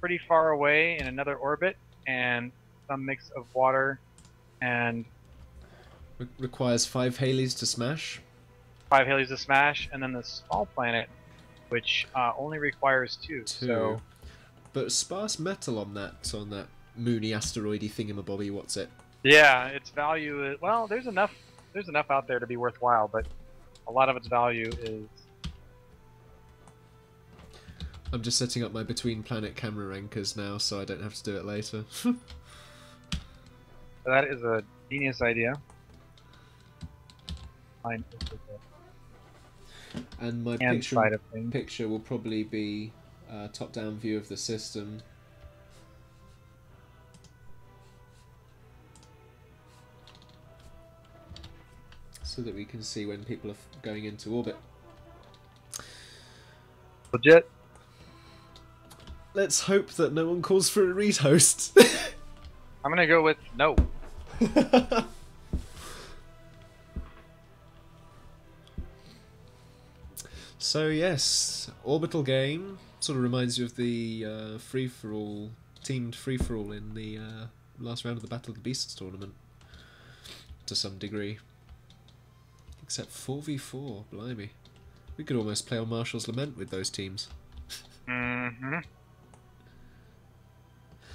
pretty far away in another orbit, and some mix of water and Requires 5 Haleys to smash. 5 Haleys to smash, and then the small planet, which only requires 2. 2. So, but sparse metal on that moony asteroidy thingamabobby. What's it? yeah, its value is, well, there's enough out there to be worthwhile, but a lot of its value is. I'm just setting up my between planet camera anchors now, so I don't have to do it later. That is a genius idea. Mine is and my picture will probably be a top-down view of the system. So that we can see when people are going into orbit. Legit. Let's hope that no one calls for a rehost. I'm gonna go with no. So yes, orbital game sort of reminds you of the free-for-all, teamed free-for-all in the last round of the Battle of the Beasts tournament, to some degree. Except 4v4, blimey. We could almost play on Marshall's Lament with those teams. Mm-hmm.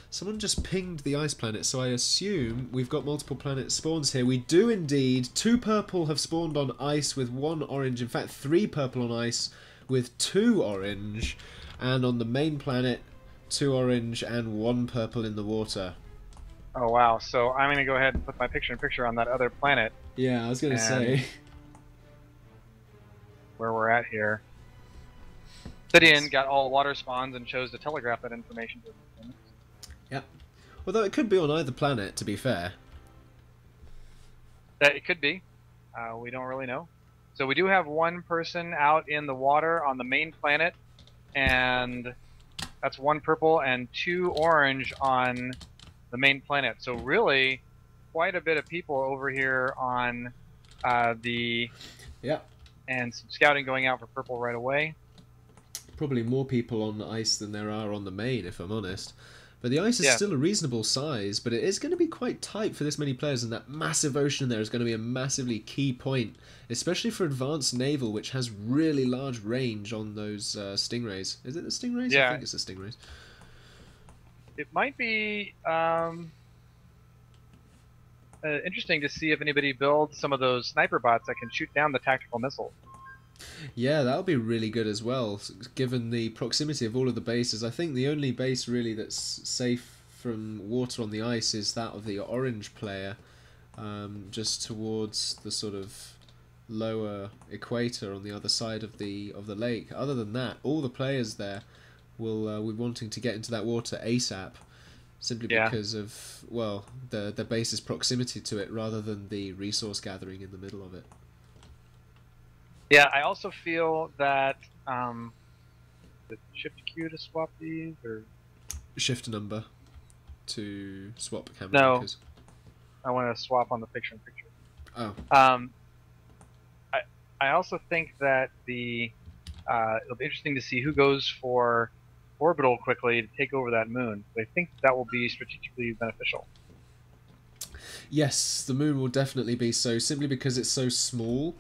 Someone just pinged the ice planet, so I assume we've got multiple planet spawns here. We do indeed. 2 purple have spawned on ice with 1 orange. In fact, 3 purple on ice with 2 orange. And on the main planet, 2 orange and 1 purple in the water. Oh wow, so I'm going to go ahead and put my picture-in-picture on that other planet. Yeah, I was going to say. Where we're at here. Posidian got all water spawns and chose to telegraph that information to them. Yep. Although it could be on either planet, to be fair. It could be. We don't really know. So we do have 1 person out in the water on the main planet, and that's 1 purple and 2 orange on the main planet. So really, quite a bit of people over here on the... Yep. And some scouting going out for purple right away. Probably more people on the ice than there are on the main, if I'm honest. But the ice is still a reasonable size, but it is going to be quite tight for this many players, and that massive ocean there is going to be a massively key point, especially for advanced naval, which has really large range on those stingrays. Is it the stingrays? Yeah. I think it's the stingrays. It might be interesting to see if anybody builds some of those sniper bots that can shoot down the tactical missiles. Yeah, that'll be really good as well, given the proximity of all of the bases. I think the only base really that's safe from water on the ice is that of the orange player, just towards the sort of lower equator on the other side of the lake. Other than that, all the players there will be wanting to get into that water ASAP, simply because of, well, the base's proximity to it rather than the resource gathering in the middle of it. Yeah, I also feel that the shift Q to swap these, or shift number to swap camera. No, anchors. I want to swap on the picture-in-picture. Oh. I also think that it'll be interesting to see who goes for orbital quickly to take over that moon. I think that will be strategically beneficial. Yes, the moon will definitely be so, simply because it's so small.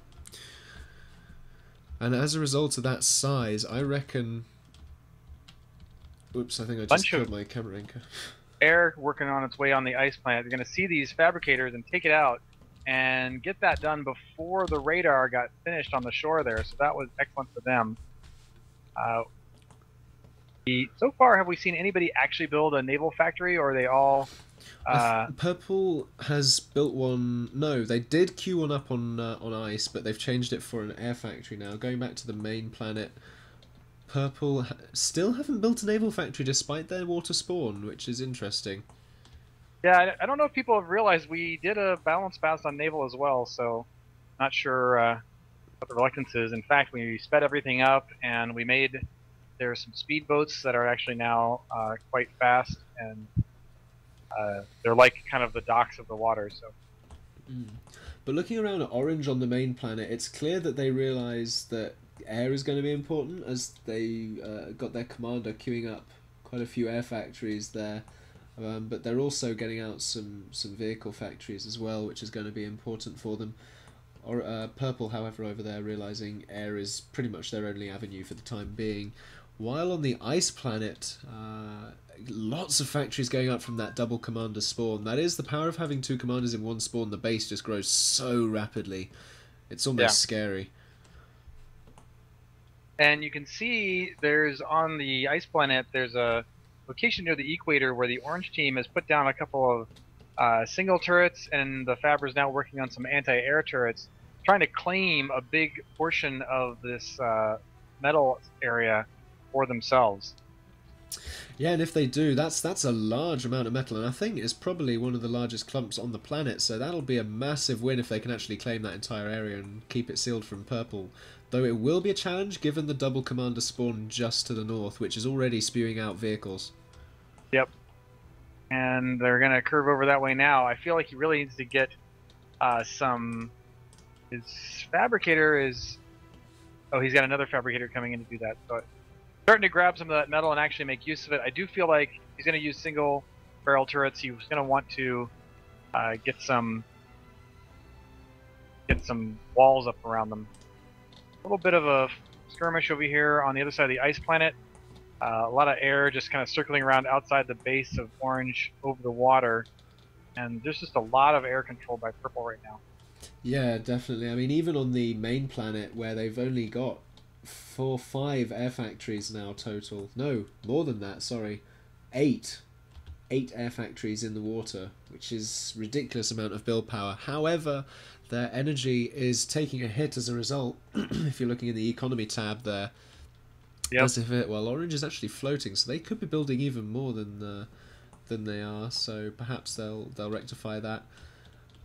And as a result of that size, I reckon... Oops, I think I just killed my camera anchor. Air working on its way on the ice planet. You're going to see these fabricators and take it out and get that done before the radar got finished on the shore there. So that was excellent for them. So far, have we seen anybody actually build a naval factory, or are they all... Purple has built one. No, they did queue one up on ice, but they've changed it for an air factory now. Going back to the main planet, Purple still haven't built a naval factory despite their water spawn, which is interesting. Yeah, I don't know if people have realized we did a balance pass on naval as well, so not sure what the reluctance is. In fact, we sped everything up, and we made... There are some speedboats that are actually now quite fast, and they're like kind of the docks of the water. So, But looking around at orange on the main planet, it's clear that they realise that air is going to be important, as they got their commander queuing up quite a few air factories there. But they're also getting out some vehicle factories as well, which is going to be important for them. Or Purple, however, over there realizing air is pretty much their only avenue for the time being. While on the ice planet, lots of factories going up from that double commander spawn. That is the power of having 2 commanders in one spawn. The base just grows so rapidly. It's almost scary. And you can see there's on the ice planet, there's a location near the equator where the orange team has put down a couple of single turrets, and the Fabber is now working on some anti-air turrets, trying to claim a big portion of this metal area for themselves. Yeah, and if they do, that's a large amount of metal, and I think it's probably one of the largest clumps on the planet, so that'll be a massive win if they can actually claim that entire area and keep it sealed from Purple. Though it will be a challenge given the double commander spawn just to the north, which is already spewing out vehicles. Yep. And they're going to curve over that way now. I feel like he really needs to get some... His fabricator is... Oh, he's got another fabricator coming in to do that. So starting to grab some of that metal and actually make use of it. I do feel like he's going to use single barrel turrets. He was going to want to get some walls up around them. A little bit of a skirmish over here on the other side of the ice planet. A lot of air just kind of circling around outside the base of orange over the water. And there's just a lot of air controlled by Purple right now. Yeah, definitely. I mean, even on the main planet where they've only got 5 air factories now total. No, more than that, sorry. 8 air factories in the water, which is ridiculous amount of build power. However, their energy is taking a hit as a result. If you're looking in the economy tab there, as if well, orange is actually floating, so they could be building even more than they are. So perhaps they'll rectify that.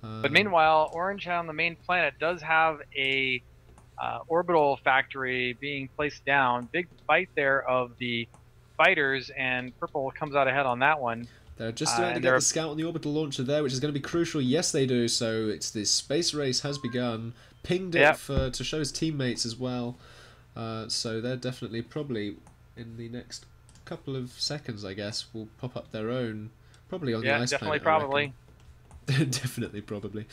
But meanwhile, orange on the main planet does have a orbital factory being placed down. Big fight there of the fighters, and Purple comes out ahead on that one. They're just about to get the scout on the orbital launcher there, which is going to be crucial. Yes, they do. So it's this space race has begun. Pinged it to show his teammates as well. So they're definitely probably in the next couple of seconds, I guess, will pop up their own. Probably on the ice planet. Probably. Definitely, probably.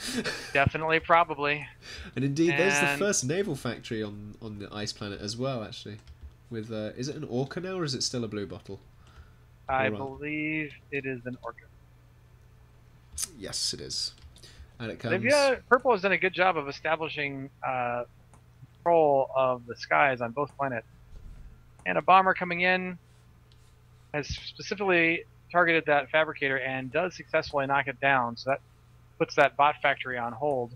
Definitely, probably. And indeed, there's the first naval factory on the ice planet as well, actually. With is it an orca now, or is it still a blue bottle? I believe it is an orca. Yes, it is. And it comes. Purple has done a good job of establishing control of the skies on both planets. And a bomber coming in has specifically targeted that fabricator and does successfully knock it down. So that puts that bot factory on hold.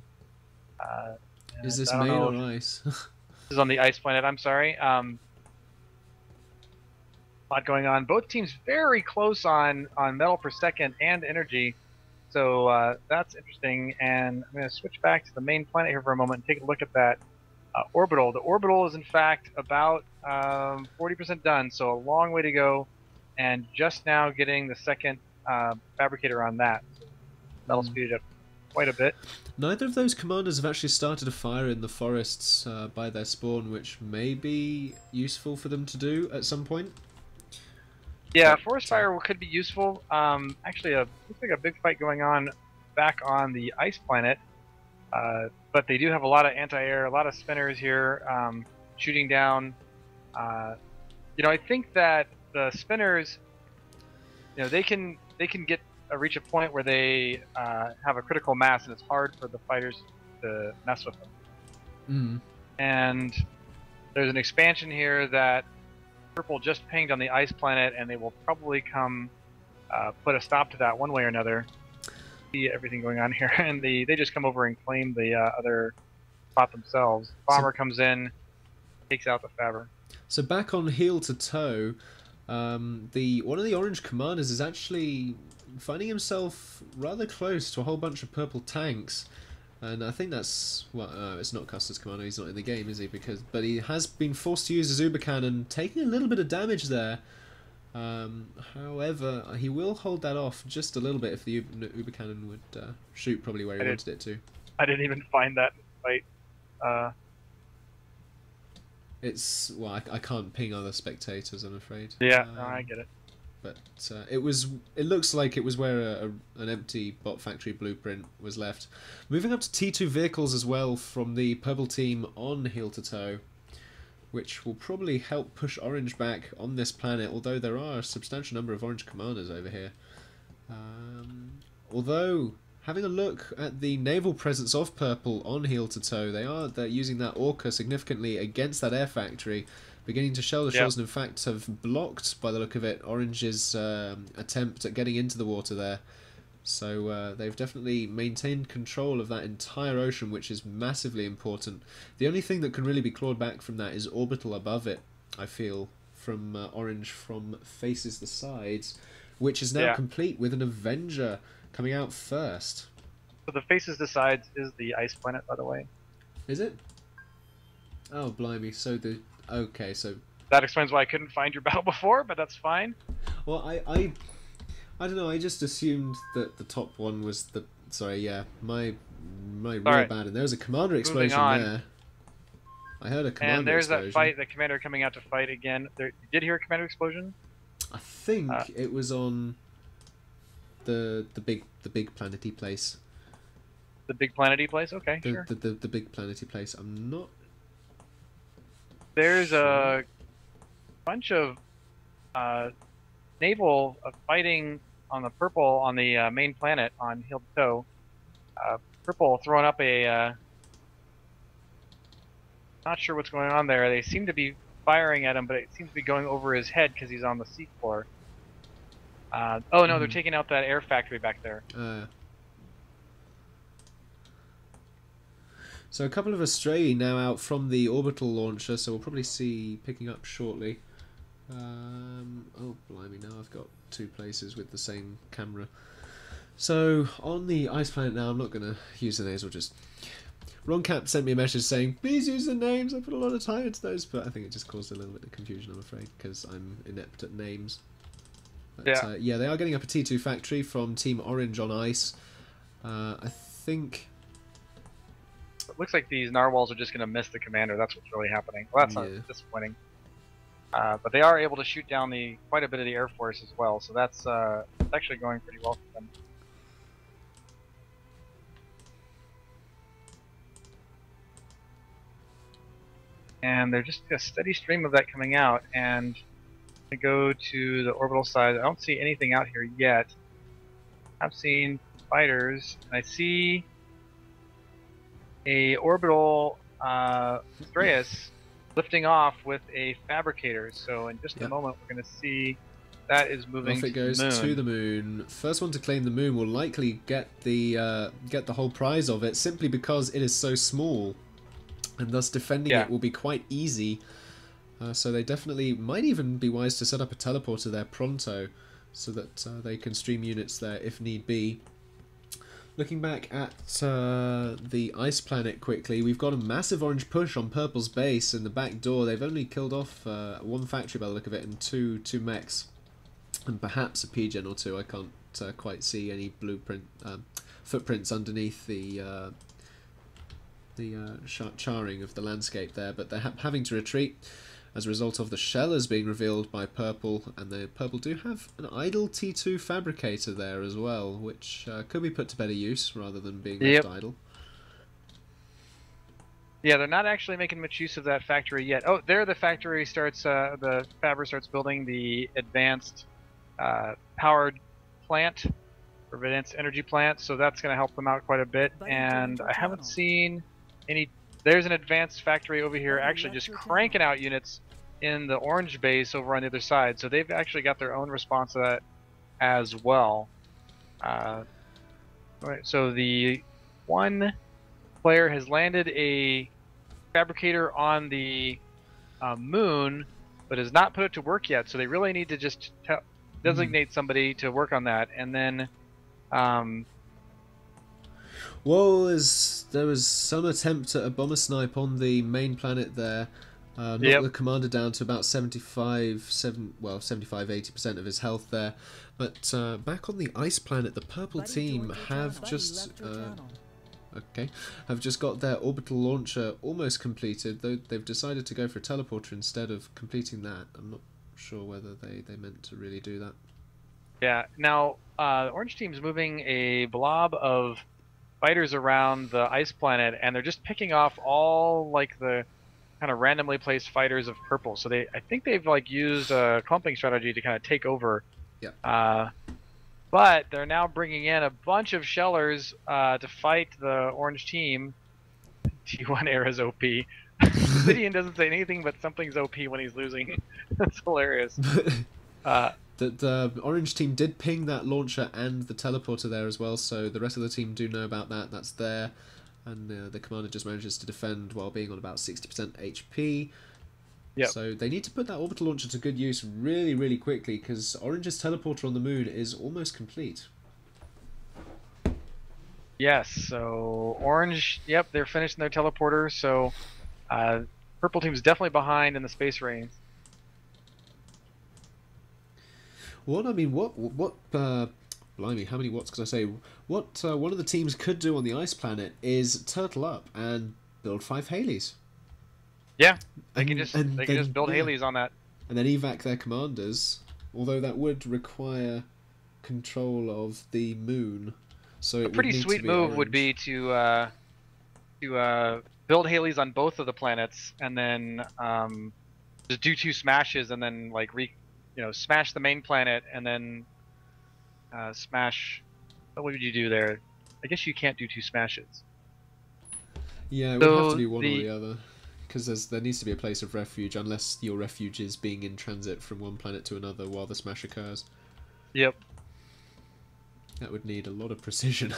Is this main or ice? This is on the ice planet. I'm sorry. Lot going on. Both teams very close on metal per second and energy. So that's interesting. And I'm going to switch back to the main planet here for a moment and take a look at that orbital. The orbital is in fact about 40% done, so a long way to go. And just now getting the second fabricator on that. That'll speed it up quite a bit. Neither of those commanders have actually started a fire in the forests by their spawn, which may be useful for them to do at some point. Yeah, forest fire could be useful. Actually, looks like a big fight going on back on the ice planet. But they do have a lot of anti-air, a lot of spinners here shooting down. I think that the spinners, they can reach a point where they have a critical mass, and it's hard for the fighters to mess with them. And there's an expansion here that Purple just pinged on the ice planet, and they will probably come put a stop to that one way or another. See everything going on here, and they just come over and claim the other spot themselves. Bomber comes in, takes out the Fabber. So back on heel to toe, one of the orange commanders is actually finding himself rather close to a whole bunch of purple tanks, and I think that's it's not Custer's commander. He's not in the game, is he? But he has been forced to use his Uber Cannon, taking a little bit of damage there. However, he will hold that off just a little bit if the Uber Cannon would shoot probably where he wanted it to. I didn't even find that fight. I can't ping other spectators, I'm afraid. Yeah, no, I get it. But it looks like it was where an empty bot factory blueprint was left. Moving up to T2 vehicles as well from the purple team on heel to toe, which will probably help push orange back on this planet, although there are a substantial number of orange commanders over here. Although, having a look at the naval presence of purple on heel to toe, they're using that Orca significantly against that air factory, beginning to shell the shells, and in fact have blocked, by the look of it, orange's attempt at getting into the water there. So they've definitely maintained control of that entire ocean, which is massively important. The only thing that can really be clawed back from that is orbital above it, I feel, from orange from faces the sides, which is now complete with an Avenger coming out first. So the faces the sides is the ice planet, by the way. Is it? Oh, blimey. So okay, so that explains why I couldn't find your battle before, but that's fine. Well, I don't know. I just assumed that the top one was the. Sorry, yeah, my real bad. And there was a commander explosion there. I heard a commander. And there's explosion. that fight. The commander coming out to fight again. You did hear a commander explosion? I think it was on the big planety place. The big planety place. Okay, sure. The big planety place. I'm not. There's a bunch of naval fighting on the purple on the main planet on heel to toe. Purple throwing up a. Not sure what's going on there. They seem to be firing at him, but it seems to be going over his head because he's on the seafloor. Oh no, they're taking out that air factory back there. So a couple of Astray now out from the orbital launcher, so we'll probably see picking up shortly. Oh blimey, now I've got two places with the same camera. So on the ice planet now, I'm not going to use the names, or just... Roncap sent me a message saying, please use the names, I put a lot of time into those, but I think it just caused a little bit of confusion, I'm afraid, because I'm inept at names. But, yeah, they are getting up a T2 factory from Team Orange on ice. I think... It looks like these narwhals are just going to miss the commander. That's what's really happening. Well, that's not disappointing. But they are able to shoot down quite a bit of the Air Force as well, so that's actually going pretty well for them. And they're just a steady stream of that coming out, and I go to the orbital side. I don't see anything out here yet. I've seen fighters, and I see a orbital Andreas lifting off with a fabricator. So in just a moment, we're going to see that is moving. Off it goes to the moon. First one to claim the moon will likely get the whole prize of it, simply because it is so small, and thus defending it will be quite easy. So they definitely might even be wise to set up a teleporter there pronto, so that they can stream units there if need be. Looking back at the ice planet quickly, we've got a massive orange push on purple's base in the back door. They've only killed off one factory by the look of it, and two mechs, and perhaps a P-Gen or two. I can't quite see any blueprint footprints underneath the charring of the landscape there, but they're having to retreat as a result of the shellers being revealed by purple, and the purple do have an idle T2 fabricator there as well, which could be put to better use rather than being left idle. Yeah, they're not actually making much use of that factory yet. Oh, there the factory starts, the Fabra starts building the advanced powered plant, or advanced energy plant, so that's going to help them out quite a bit. And I haven't seen any... There's an advanced factory over here actually just cranking out units in the orange base over on the other side. So they've actually got their own response to that as well. Right, so the one player has landed a fabricator on the moon, but has not put it to work yet. So they really need to just designate somebody to work on that. And then... Well, there was some attempt at a bomber snipe on the main planet there. Knocked the commander down to about 75-80% of his health there. But back on the ice planet, the purple team have just got their orbital launcher almost completed, though they've decided to go for a teleporter instead of completing that. I'm not sure whether they meant to really do that. Yeah. Now, the orange team's moving a blob of fighters around the ice planet, and they're just picking off all like the kind of randomly placed fighters of purple. So I think they've like used a clumping strategy to kind of take over. Yeah. But they're now bringing in a bunch of shellers to fight the orange team. T1 Era's OP. Posidian doesn't say anything but something's OP when he's losing. That's hilarious. The orange team did ping that launcher and the teleporter there as well, so the rest of the team do know about that. That's there. And the commander just manages to defend while being on about 60% HP. Yep. So they need to put that orbital launcher to good use really, really quickly, because Orange's teleporter on the moon is almost complete. Yes, so Orange, yep, they're finishing their teleporter, so Purple team's definitely behind in the space range. What blimey, how many watts could I say? What one of the teams could do on the ice planet is turtle up and build 5 Haleys. Yeah, they can just build Haleys on that. And then evac their commanders, although that would require control of the moon. So a pretty sweet move would be to build Haleys on both of the planets, and then just do 2 smashes, and then like smash the main planet, and then smash. What would you do there? I guess you can't do 2 smashes. Yeah, it would have to be one or the other, because there needs to be a place of refuge, unless your refuge is being in transit from one planet to another while the smash occurs. Yep. That would need a lot of precision.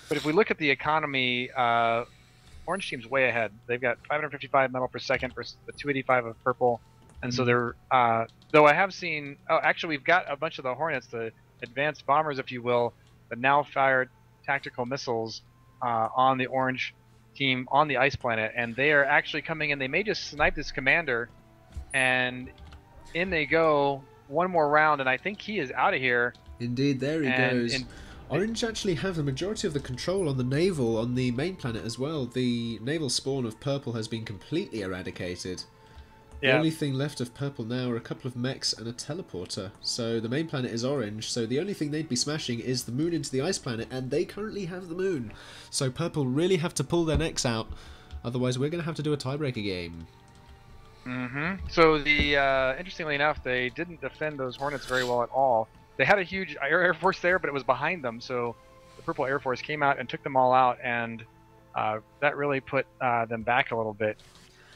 But if we look at the economy, Orange team's way ahead. They've got 555 metal per second versus the 285 of Purple, and so they're. Though I have seen. Oh, actually, we've got a bunch of the Hornets, the advanced bombers, if you will, that now fired tactical missiles on the Orange team on the ice planet, and they are actually coming in. They may just snipe this commander, and in they go. One more round, and I think he is out of here. Indeed, there he goes. Orange actually have the majority of the control on the naval on the main planet as well. The naval spawn of Purple has been completely eradicated. The only thing left of Purple now are a couple of mechs and a teleporter. So the main planet is Orange, so the only thing they'd be smashing is the moon into the ice planet, and they currently have the moon. So Purple really have to pull their necks out, otherwise we're going to have to do a tiebreaker game. So interestingly enough, they didn't defend those Hornets very well at all. They had a huge Air Force there, but it was behind them, so the Purple Air Force came out and took them all out, and that really put them back a little bit.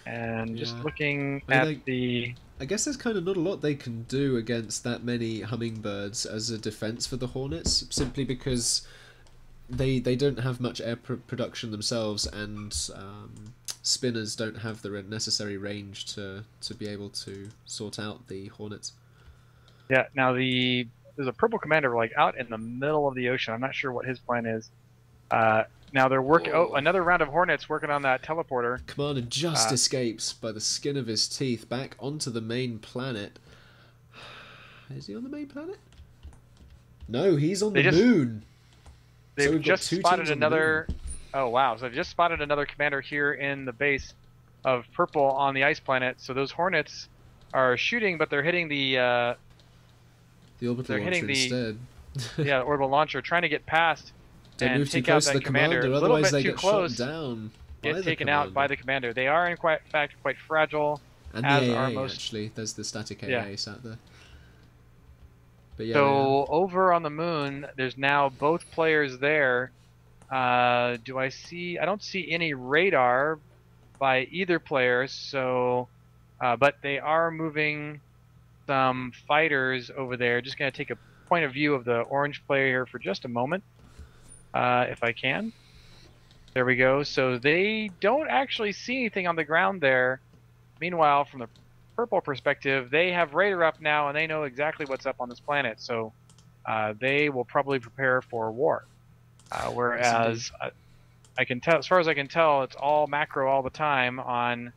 And just looking at the... I guess there's kind of not a lot they can do against that many hummingbirds as a defense for the Hornets, simply because they don't have much air production themselves, and spinners don't have the necessary range to be able to sort out the Hornets. Yeah, now there's a Purple commander like out in the middle of the ocean. I'm not sure what his plan is. Now they're working. Oh, another round of Hornets working on that teleporter. Commander just escapes by the skin of his teeth back onto the main planet. Is he on the main planet? No, he's on the moon. They've just spotted another. Oh wow! So they've just spotted another commander here in the base of Purple on the ice planet. So those Hornets are shooting, but they're hitting the orbital launcher instead. Yeah, the orbital launcher, trying to get past and take out that commander. A little otherwise bit they too get close. Shot down get taken out by the commander. They are in fact quite fragile. And the AA, actually, there's the static AA sat there. But yeah, so over on the moon, there's now both players there. Do I see? I don't see any radar by either player. So, but they are moving some fighters over there. Just gonna take a point of view of the Orange player here for just a moment, if I can. There we go. So they don't actually see anything on the ground there. Meanwhile, from the Purple perspective, they have radar up now, and they know exactly what's up on this planet. So they will probably prepare for war. Whereas I can tell, as far as I can tell, it's all macro all the time on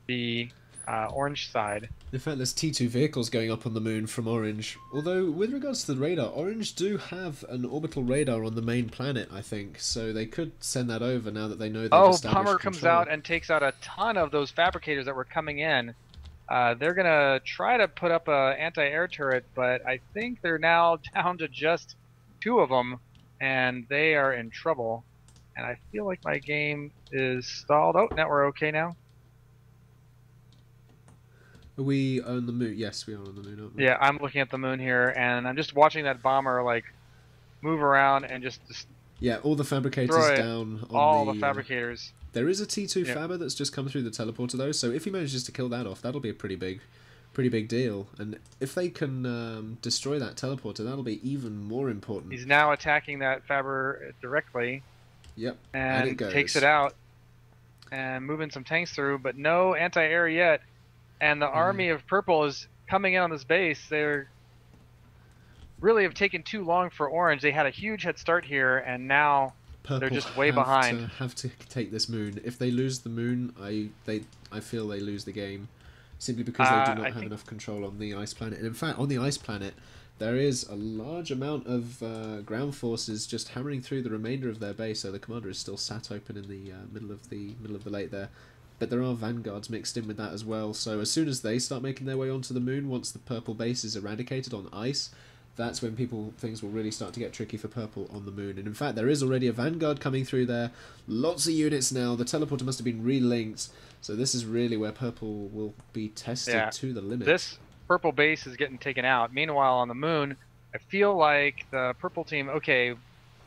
the Orange side. In fact, there's T2 vehicles going up on the moon from Orange. Although, with regards to the radar, Orange do have an orbital radar on the main planet, I think. So they could send that over now that they know they've established Palmer control. comes out and takes out a ton of those fabricators that were coming in. They're gonna try to put up a anti-air turret, but I think they're now down to just 2 of them, and they are in trouble. And I feel like my game is stalled. Oh, now we're okay now. Are we on the moon? Yes, we are on the moon, aren't we? Yeah, I'm looking at the moon here, and I'm just watching that bomber like move around and just Yeah, all the fabricators destroy down on all the fabricators. There is a T2 Yeah. Fabber that's just come through the teleporter though, so if he manages to kill that off, that'll be a pretty big deal. And if they can destroy that teleporter, that'll be even more important. He's now attacking that Fabber directly. Yep, and it goes. Takes it out and moving some tanks through, but no anti-air yet. And the army of purple is coming in on this base. They're really have taken too long for orange. They had a huge head start here, and now Purple they're just way behind. Have to take this moon. If they lose the moon, I feel they lose the game, simply because they do not have enough control on the ice planet. And in fact, on the ice planet, there is a large amount of ground forces just hammering through the remainder of their base. So the commander is still sat open in the middle of the lake there. But there are vanguards mixed in with that as well. So as soon as they start making their way onto the moon, once the purple base is eradicated on ice, that's when things will really start to get tricky for purple on the moon. And in fact, there is already a vanguard coming through there. Lots of units now. The teleporter must have been relinked. So this is really where purple will be tested to the limit. This purple base is getting taken out. Meanwhile, on the moon, I feel like the purple team, okay,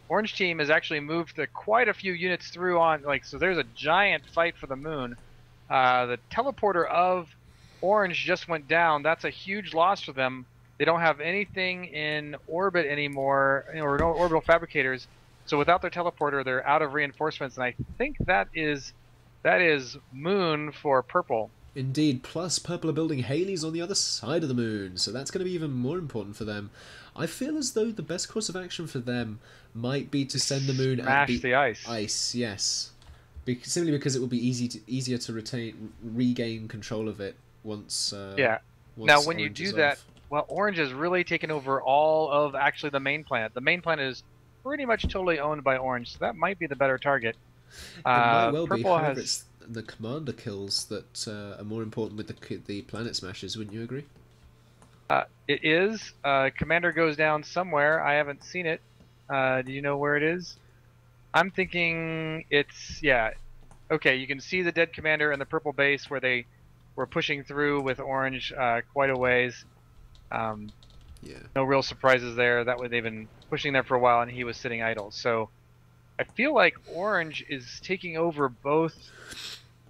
orange team has actually moved quite a few units through on, so there's a giant fight for the moon. The teleporter of orange just went down. That's a huge loss for them. They don't have anything in orbit anymore, or no orbital fabricators. So without their teleporter, they're out of reinforcements, and I think that is moon for purple. Indeed, plus purple are building Haleys on the other side of the moon, so that's going to be even more important for them. I feel as though the best course of action for them might be to send the moon at the ice. Ice, yes. Simply because it will be easier to regain control of it once. Yeah. Now, when you do that, well, orange has really taken over all of actually the main planet. The main planet is pretty much totally owned by orange, so that might be the better target. It might well be. Purple However, it's the commander kills that are more important with the planet smashes. Wouldn't you agree? It is. Commander goes down somewhere. I haven't seen it. Do you know where it is? I'm thinking it's, yeah. Okay, you can see the dead commander in the purple base where they were pushing through with orange quite a ways. Yeah. No real surprises there. That way they've been pushing there for a while, and he was sitting idle. So I feel like orange is taking over both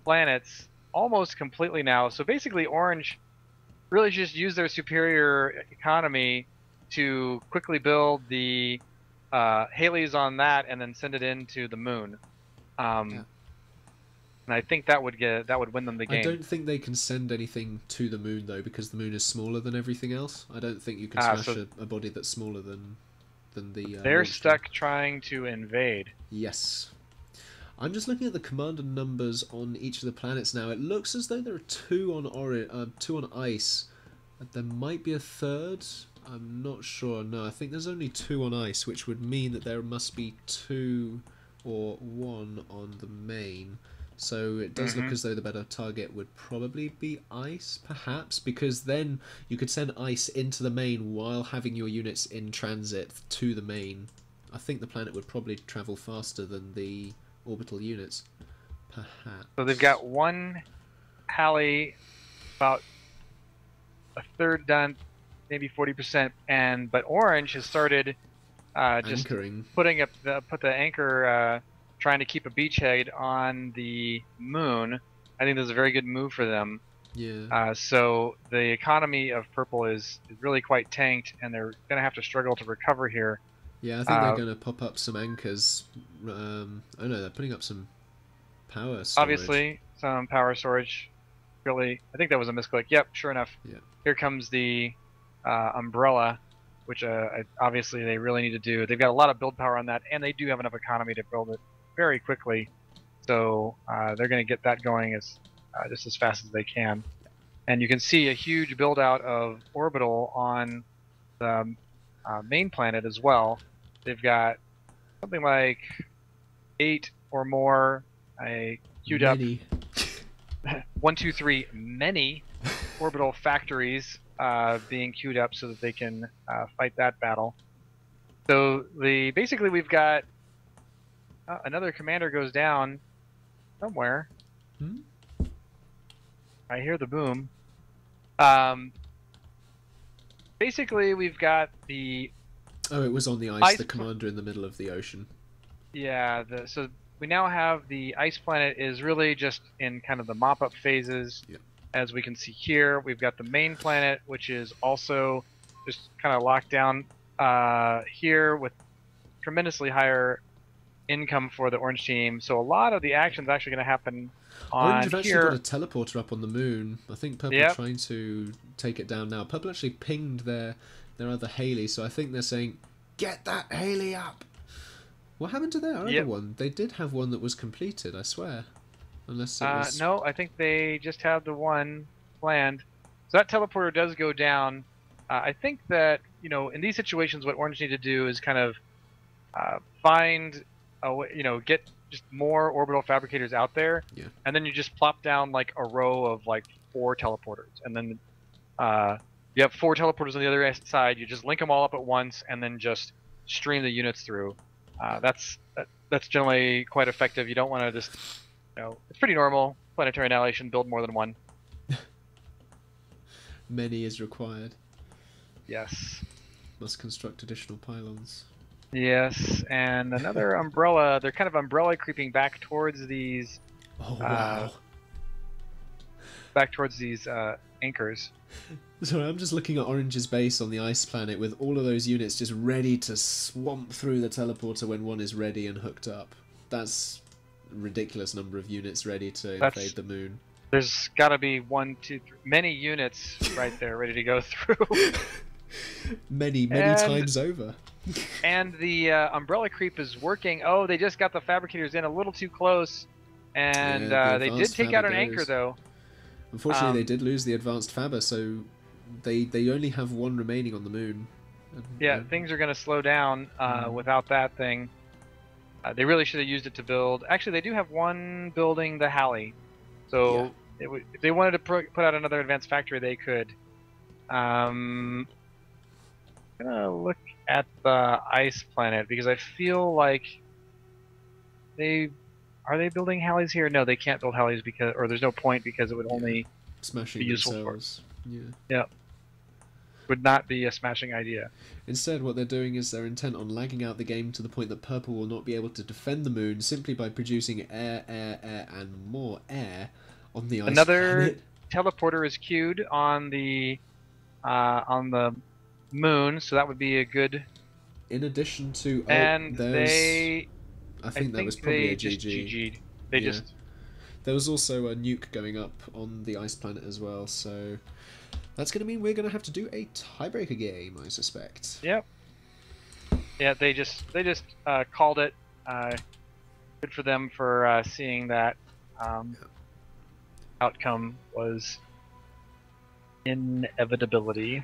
planets almost completely now. So basically orange really just used their superior economy to quickly build the Haleys on that and then send it into the moon. And I think that would win them the game. I don't think they can send anything to the moon though, because the moon is smaller than everything else. I don't think you can smash a body that's smaller than the. They're stuck trying to invade. Yes. I'm just looking at the commander numbers on each of the planets now. It looks as though there are two on ice. There might be a third. I'm not sure. No, I think there's only 2 on ice, which would mean that there must be 2 or 1 on the main. So it does look as though the better target would probably be ice, perhaps, because then you could send ice into the main while having your units in transit to the main. I think the planet would probably travel faster than the orbital units, perhaps. So they've got 1 Halley, about a third done, maybe 40%, but orange has started just anchoring. put the anchor, trying to keep a beachhead on the moon. I think this is a very good move for them. Yeah. So the economy of purple is really quite tanked, and they're going to have to struggle to recover here. Yeah, I think they're going to pop up some anchors. Oh no, they're putting up some power storage. Obviously, some power storage. Really, I think that was a misclick. Yep, sure enough. Yeah. Here comes the umbrella, which obviously they really need to do. They've got a lot of build power on that, and they do have enough economy to build it very quickly. So they're going to get that going just as fast as they can. And you can see a huge build out of orbital on the main planet as well. They've got something like 8 or more queued up. 1, 2, 3, many orbital factories being queued up so that they can fight that battle. So basically we've got another commander goes down somewhere. Hmm? I hear the boom. Basically we've got the... Oh, it was on the ice, the commander in the middle of the ocean. Yeah, so we now have the ice planet is really just in kind of the mop-up phases. Yep. As we can see here, we've got the main planet, which is also just kind of locked down here with tremendously higher-income for the orange team. So a lot of the action is actually going to happen on Orange have actually here. got a teleporter up on the moon. I think Purple are trying to take it down now. Purple actually pinged their other Haley, so I think they're saying, "Get that Haley up!" What happened to their other one? They did have one that was completed, I swear. Unless it was... No, I think they just have the one planned. So that teleporter does go down. I think that, you know, in these situations, what Orange need to do is kind of find a way, you know, get just more orbital fabricators out there, and then you just plop down like a row of like 4 teleporters, and then you have 4 teleporters on the other side. You just link them all up at once, and then just stream the units through. That's generally quite effective. You don't want to just, you know, it's pretty normal. Planetary Annihilation, build more than one. Many is required. Yes. Must construct additional pylons. Yes, and another umbrella. They're kind of umbrella creeping back towards these. Oh wow! Back towards these anchors. So I'm just looking at Orange's base on the ice planet with all of those units just ready to swamp through the teleporter when one is ready and hooked up. That's a ridiculous number of units ready to invade the moon. There's got to be 1, 2, 3, many units right there ready to go through. many times over. And the umbrella creep is working. Oh, they just got the fabricators in a little too close, and they did take out an anchor though. Unfortunately, they did lose the advanced fabber, so they only have 1 remaining on the moon. Yeah, things are going to slow down without that thing. They really should have used it to build. Actually, they do have 1 building the Halley, so if they wanted to put out another advanced factory, they could. I'm gonna look at the ice planet because I feel like are they building Halleys here? No, they can't build Halleys because, or there's no point because it would only smashing be useful themselves. Yeah. Would not be a smashing idea. Instead, what they're doing is they're intent on lagging out the game to the point that Purple will not be able to defend the moon simply by producing air, and more air on the ice planet. Teleporter is queued on the moon, so that would be a good. In addition to, I think that was probably a GG. There was also a nuke going up on the ice planet as well, so that's going to mean we're going to have to do a tiebreaker game, I suspect. Yep. Yeah, they just called it. Good for them for seeing that outcome was inevitability.